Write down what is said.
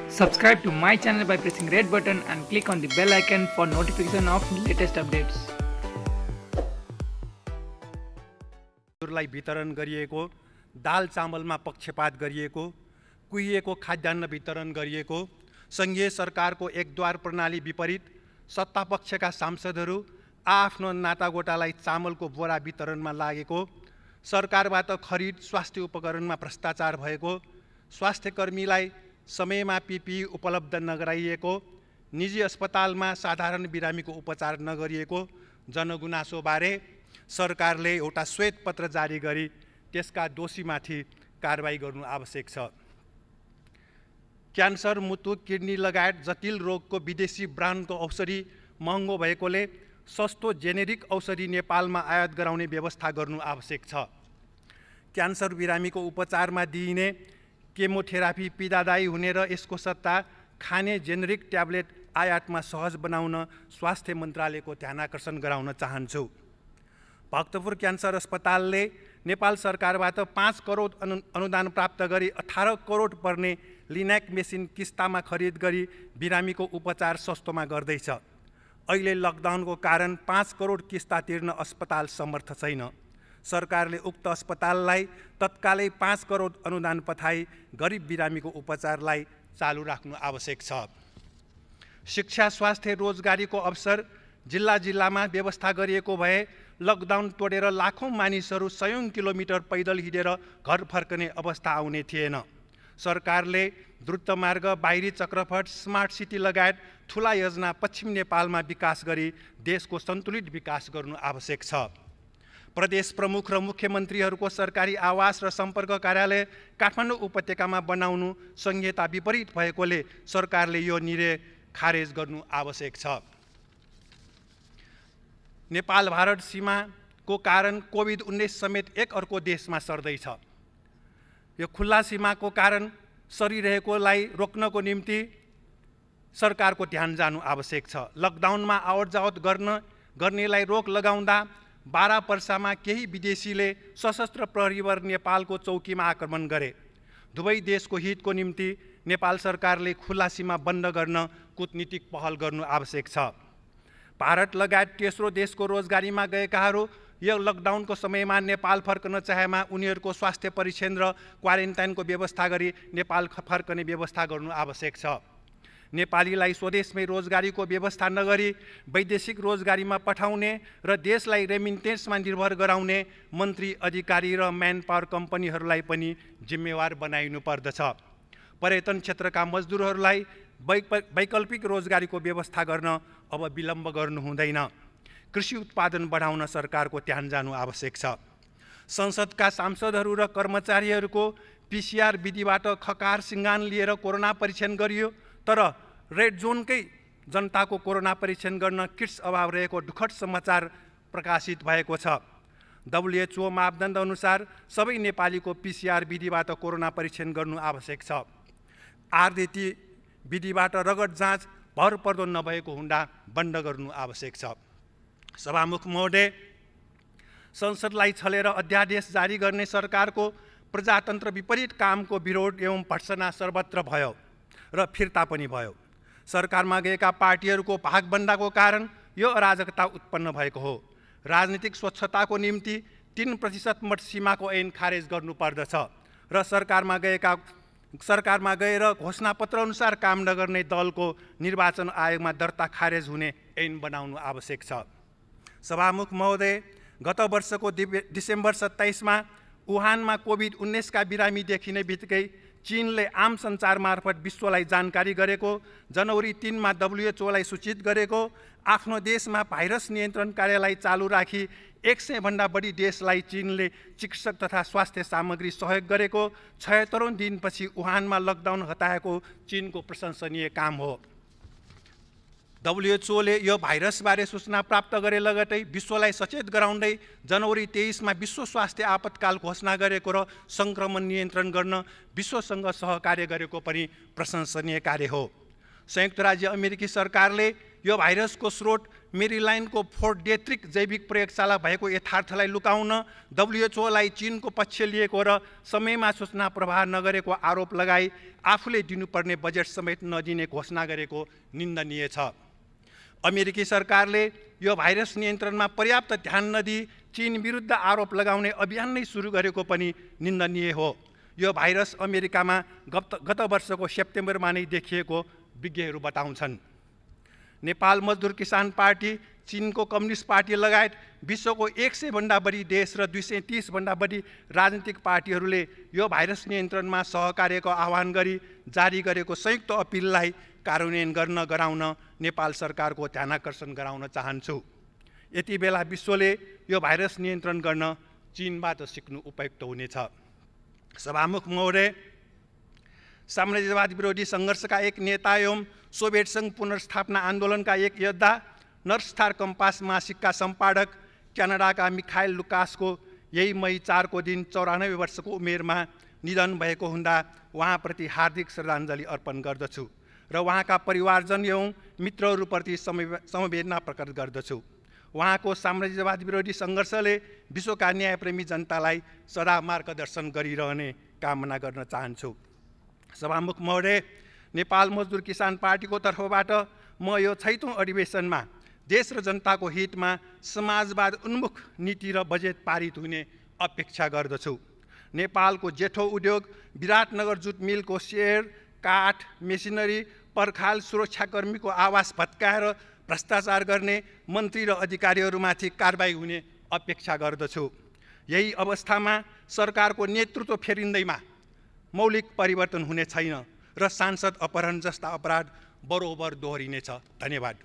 Subscribe to my channel by pressing red button and click on the bell icon for notification of latest updates. लाई वितरण गरिएको, दाल चामलमा पक्षपात गरिएको, कुहिएको खाद्यान्न वितरण गरिएको, संघीय सरकारको एकद्वार प्रणाली विपरीत सत्तापक्षका सांसदहरू आफ्नो नातागोटालाई चामलको बोरा वितरणमा लागेको, सरकारबाट खरिद स्वास्थ्य उपकरणमा भ्रष्टाचार भएको, स्वास्थ्यकर्मीलाई समयमा पिपिई उपलब्ध नगराइएको, निजी अस्पतालमा साधारण बिरामीको उपचार नगरिएको जनगुनासोबारे सरकारले एउटा श्वेत पत्र जारी गरी त्यसका दोषीमाथि कारबाही गर्नु आवश्यक छ। क्यान्सर, मुटु, किडनी लगायत जटिल रोगको विदेशी ब्रान्डको औषधि महँगो भएकोले सस्तो जेनेरिक औषधि नेपालमा आयात गराउने व्यवस्था गर्नु आवश्यक छ। क्यान्सर बिरामीको उपचारमा दिइने केमोथेरापी पीडादायी हुने र यसको सट्टा खाने जेनेरिक ट्याब्लेट आयातमा सहज बनाउन स्वास्थ्य मन्त्रालयको ध्यानाकर्षण गराउन चाहन्छु। भक्तपुर क्यान्सर अस्पतालले नेपाल सरकारबाट 5 करोड अनुदान प्राप्त गरी 18 करोड पर्ने लिनाक मेसिन किस्तामा खरिद गरी बिरामीको उपचार सस्तोमा गर्दैछ। अहिले लकडाउनको कारण 5 करोड किस्ता तिर्न अस्पताल समर्थ छैन। सरकारले उक्त अस्पताललाई तत्कालै 5 करोड अनुदान पठाई गरिब बिरामीको उपचारलाई चालू राख्नु आवश्यक छ। शिक्षा, स्वास्थ्य, रोजगारीको अवसर जिल्ला जिल्लामा व्यवस्था गरिएको भए लकडाउन तोडेर लाखौं मानिसहरू सयौं किलोमिटर पैदल हिँडेर घर फर्कने अवस्था आउने थिएन। सरकारले द्रुतमार्ग, बाहिरी चक्रपथ, स्मार्ट सिटी लगायत ठुला योजना पश्चिम नेपालमा विकास गरी देशको सन्तुलित विकास गर्नु आवश्यक छ। प्रदेश प्रमुख र मुख्यमन्त्रीहरूको सरकारी आवास र सम्पर्क कार्यालय काठमाडौँ उपत्यकामा बनाउनु संहिता विपरीत भएकोले सरकारले यो निर्णय खारेज गर्नु आवश्यक छ। नेपाल भारत सीमाको कारण कोभिड-19 समेत एक अर्को देशमा सर्दैछ। यो खुल्ला सीमाको कारण सरिरहेकोलाई रोक्नको निम्ति सरकारको ध्यान जानु आवश्यक छ। लकडाउनमा आवत जावत गर्नेलाई रोक लगाउँदा 12 पर्सामा केही विदेशीले सशस्त्र प्रहरीवर नेपालको चौकीमा आक्रमण गरे। दुवै देशको हितको निम्ति नेपाल सरकारले खुल्ला सीमा बन्द गर्न कूटनीतिक पहल गर्नु आवश्यक छ। भारत लगायत तेस्रो देशको रोजगारीमा गएकाहरू यो लकडाउनको समयमा नेपाल फर्कन चाहेमा उनीहरूको स्वास्थ्य परीक्षण र क्वारेन्टाइनको व्यवस्था गरी नेपाल फर्कने व्यवस्था गर्नु आवश्यक छ। नेपालीलाई स्वदेशमै रोजगारीको व्यवस्था नगरी वैदेशिक रोजगारीमा पठाउने र देशलाई रेमिटेन्समा निर्भर गराउने मन्त्री, अधिकारी र म्यान पावर कम्पनीहरूलाई पनि जिम्मेवार बनाइनु पर्दछ। पर्यटन क्षेत्रका मजदुरहरूलाई वैकल्पिक रोजगारीको व्यवस्था गर्न अब विलम्ब गर्नु हुँदैन। कृषि उत्पादन बढाउन सरकारको ध्यान जानु आवश्यक छ। संसदका सांसदहरू र कर्मचारीहरूको पीसीआर विधिबाट खकार सिङ्गान लिएर कोरोना परीक्षण गरियो, तर रेड जोनकै जनताको कोरोना परीक्षण गर्न किट्स अभाव रहेको दुःखद समाचार प्रकाशित भएको छ। WHO मापदण्ड अनुसार सबै नेपालीको पीसीआर विधिबाट कोरोना परीक्षण गर्नु आवश्यक छ। आरडीटी विधिबाट रगत जाँच भरपर्दो नभएको हुँदा बन्द गर्नु आवश्यक छ। सभामुख महोदय, संसदलाई छलेर अध्यादेश जारी गर्ने सरकारको प्रजातन्त्र विपरीत कामको विरोध एवं भर्त्सना सर्वत्र भयो र फिर्ता पनि भयो। सरकारमा गएका पार्टीहरूको भागबन्दाको कारण यो अराजकता उत्पन्न भएको हो। राजनीतिक स्वच्छताको निम्ति 3% मत सीमाको ऐन खारेज गर्नुपर्दछ र सरकारमा गएर घोषणापत्र अनुसार काम नगर्ने दलको निर्वाचन आयोगमा दर्ता खारेज हुने ऐन बनाउनु आवश्यक छ। सभामुख महोदय, गत वर्षको डिसेम्बर 27मा वुहानमा कोभिड-19 का बिरामी देखिने बित्तिकै चीनले आम सञ्चार मार्फत विश्वलाई जानकारी गरेको, जनवरी 3 मा WHO लाई सूचित गरेको, आफ्नो देशमा भाइरस नियन्त्रण कार्यालय चालू राखी 100 भन्दा बढी देशलाई चीनले चिकित्सक तथा स्वास्थ्य सामग्री सहयोग गरेको, 76औं दिनपछि वुहानमा लकडाउन हटाएको चीनको प्रशंसनीय काम हो। WHO ले यो भाइरसबारे सूचना प्राप्त गरे लगतै विश्वलाई सचेत गराउँदै जनवरी 23 मा विश्व स्वास्थ्य आपतकाल घोषणा गरेको र संक्रमण नियन्त्रण गर्न विश्वसँग सहकार्य गरेको पनि प्रशंसनीय कार्य हो। संयुक्त राज्य अमेरिकी सरकारले यो भाइरसको स्रोत मेरील्यान्डको फोर्ट डेट्रिक जैविक प्रयोगशाला भएको यथार्थलाई लुकाउन WHO लाई चीनको पक्ष लिएको र समयमा सूचना प्रवाह नगरेको आरोप लगाई आफूले दिनुपर्ने बजेट समेत नदिने घोषणा गरेको निन्दनीय छ। अमेरिकी सरकारले यो भाइरस नियन्त्रणमा पर्याप्त ध्यान नदिई चीन विरुद्ध आरोप लगाउने अभियान नै सुरु गरेको पनि निन्दनीय हो। यो भाइरस अमेरिकामा गत वर्षको सेप्टेम्बरमा नै देखिएको विज्ञहरू बताउँछन्। नेपाल मजदुर किसान पार्टी, चीनको कम्युनिस्ट पार्टी लगायत विश्वको 100 भन्दा बढी देश र 230 भन्दा बढी राजनीतिक पार्टीहरूले यो भाइरस नियन्त्रणमा सहकार्यको आह्वान गरी जारी गरेको संयुक्त अपिललाई कार्यान्वयन गर्न गराउन नेपाल सरकारको ध्यानाकर्षण गराउन चाहन्छु। यति बेला विश्वले यो भाइरस नियन्त्रण गर्न चीनबाट सिक्नु उपयुक्त हुनेछ। सभामुख महोदय, साम्राज्यवाद विरोधी सङ्घर्षका एक नेता एवं सोभियत सङ्घ पुनर्स्थापना आन्दोलनका एक योद्धा, नर्थ स्टार कम्पास मासिकका सम्पादक क्यानाडाका मिखाइल लुकासको यही मई 4 को दिन 94 वर्षको उमेरमा निधन भएको हुँदा उहाँप्रति हार्दिक श्रद्धाञ्जली अर्पण गर्दछु र उहाँका परिवारजन एवं मित्रहरूप्रति समवेदना प्रकट गर्दछु। उहाँको साम्राज्यवाद विरोधी सङ्घर्षले विश्वका न्यायप्रेमी जनतालाई सदा मार्गदर्शन गरिरहने कामना गर्न चाहन्छु। सभामुख महोदय, नेपाल मजदुर किसान पार्टीको तर्फबाट म यो छैटौँ अधिवेशनमा देश र जनताको हितमा समाजवाद उन्मुख नीति र बजेट पारित हुने अपेक्षा गर्दछु। नेपालको जेठो उद्योग विराटनगर जुट मिलको सेयर, काठ, मेसिनरी, पर्खाल, सुरक्षाकर्मीको आवास भत्काएर भ्रष्टाचार गर्ने मन्त्री र अधिकारीहरूमाथि कारबाही हुने अपेक्षा गर्दछु। यही अवस्थामा सरकारको नेतृत्व फेरिँदैमा मौलिक परिवर्तन हुने छैन र सांसद अपहरण जस्ता अपराध बरोबर दोहोरिनेछ। धन्यवाद।